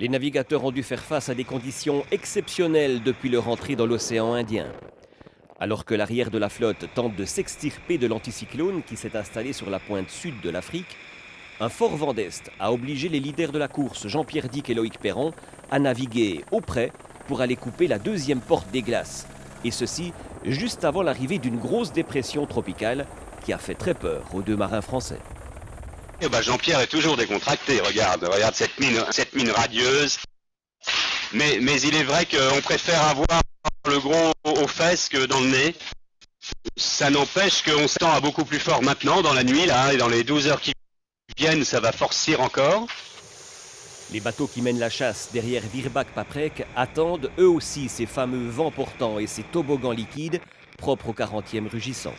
Les navigateurs ont dû faire face à des conditions exceptionnelles depuis leur entrée dans l'océan Indien. Alors que l'arrière de la flotte tente de s'extirper de l'anticyclone qui s'est installé sur la pointe sud de l'Afrique, un fort vent d'est a obligé les leaders de la course, Jean-Pierre Dick et Loïc Perron, à naviguer au près pour aller couper la deuxième porte des glaces. Et ceci juste avant l'arrivée d'une grosse dépression tropicale qui a fait très peur aux deux marins français. Jean-Pierre est toujours décontracté, regarde cette mine radieuse. Mais il est vrai qu'on préfère avoir le gros aux fesses que dans le nez. Ça n'empêche qu'on s'attend à beaucoup plus fort maintenant, dans la nuit, là, et dans les 12 heures qui viennent, ça va forcir encore. Les bateaux qui mènent la chasse derrière Virbac-Paprec attendent eux aussi ces fameux vents portants et ces toboggans liquides propres au 40e rugissant.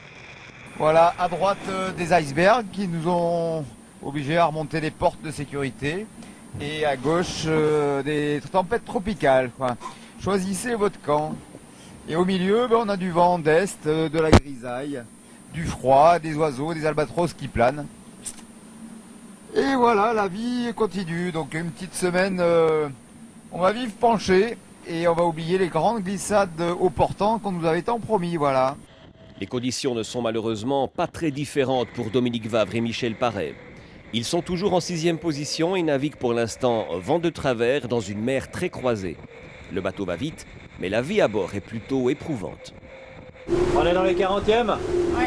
Voilà, à droite des icebergs qui nous ont obligés à remonter les portes de sécurité. Et à gauche, des tempêtes tropicales, quoi. Choisissez votre camp. Et au milieu, on a du vent d'est, de la grisaille, du froid, des oiseaux, des albatros qui planent. Et voilà, la vie continue. Donc une petite semaine, on va vivre penché et on va oublier les grandes glissades au portant qu'on nous avait tant promis, voilà. Les conditions ne sont malheureusement pas très différentes pour Dominique Vavre et Michel Paré. Ils sont toujours en 6e position et naviguent pour l'instant vent de travers dans une mer très croisée. Le bateau va vite, mais la vie à bord est plutôt éprouvante. On est dans les 40e. Oui.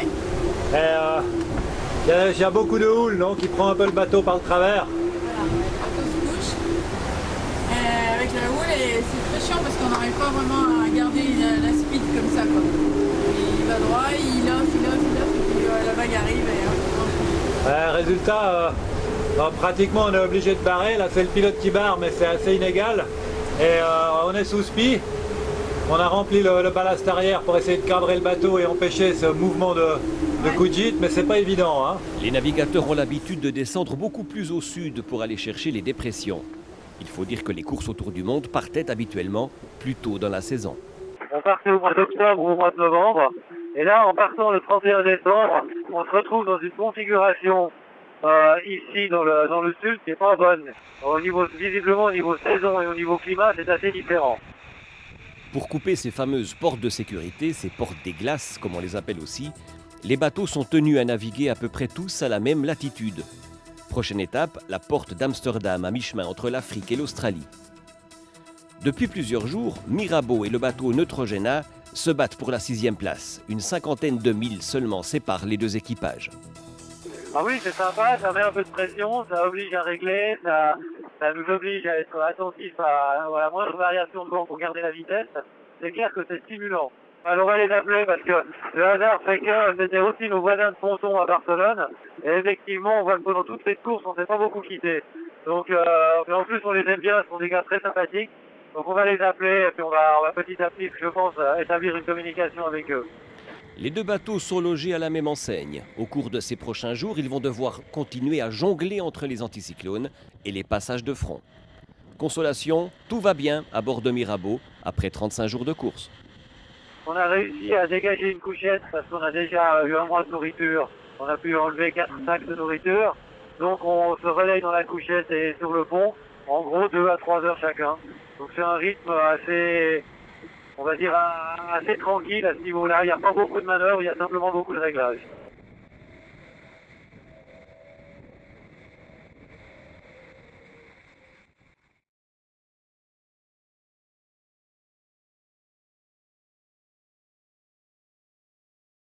Il y a beaucoup de houle, donc il prend un peu le bateau par le travers. Voilà, le bateau se couche. Avec la houle, et c'est très chiant parce qu'on n'arrive pas vraiment à garder la speed comme ça, quoi. Il va droit, il offre, et puis la vague arrive et Résultat, pratiquement on est obligé de barrer. Là c'est le pilote qui barre, mais c'est assez inégal. Et on est sous spi. On a rempli le ballast arrière pour essayer de cadrer le bateau et empêcher ce mouvement de coup de gîte, mais c'est pas évident, hein. Les navigateurs ont l'habitude de descendre beaucoup plus au sud pour aller chercher les dépressions. Il faut dire que les courses autour du monde partaient habituellement plus tôt dans la saison. On partait au mois d'octobre ou au mois de novembre, et là en partant le 31 décembre, on se retrouve dans une configuration ici dans le sud qui n'est pas bonne. Visiblement au niveau saison et au niveau climat, c'est assez différent. Pour couper ces fameuses portes de sécurité, ces portes des glaces comme on les appelle aussi, les bateaux sont tenus à naviguer à peu près tous à la même latitude. Prochaine étape, la porte d'Amsterdam à mi-chemin entre l'Afrique et l'Australie. Depuis plusieurs jours, Mirabeau et le bateau Neutrogena se battent pour la 6e place. Une cinquantaine de milles seulement séparent les deux équipages. Ah oui, c'est sympa, ça met un peu de pression, ça oblige à régler, ça nous oblige à être attentifs à la moindre variation de vent pour garder la vitesse. C'est clair que c'est stimulant. Alors on va les appeler parce que le hasard fait que c'était aussi nos voisins de ponton à Barcelone. Et effectivement, on voit que pendant toute cette course, on ne s'est pas beaucoup quitté. Donc en plus, on les aime bien, ce sont des gars très sympathiques. Donc on va les appeler et puis on va petit à petit, je pense, établir une communication avec eux. Les deux bateaux sont logés à la même enseigne. Au cours de ces prochains jours, ils vont devoir continuer à jongler entre les anticyclones et les passages de front. Consolation, tout va bien à bord de Mirabeau après 35 jours de course. On a réussi à dégager une couchette parce qu'on a déjà eu un mois de nourriture. On a pu enlever 4 sacs de nourriture. Donc on se relaye dans la couchette et sur le pont, en gros 2 à 3 heures chacun. Donc c'est un rythme assez, on va dire, assez tranquille à ce niveau-là. Il n'y a pas beaucoup de manœuvres, il y a simplement beaucoup de réglages.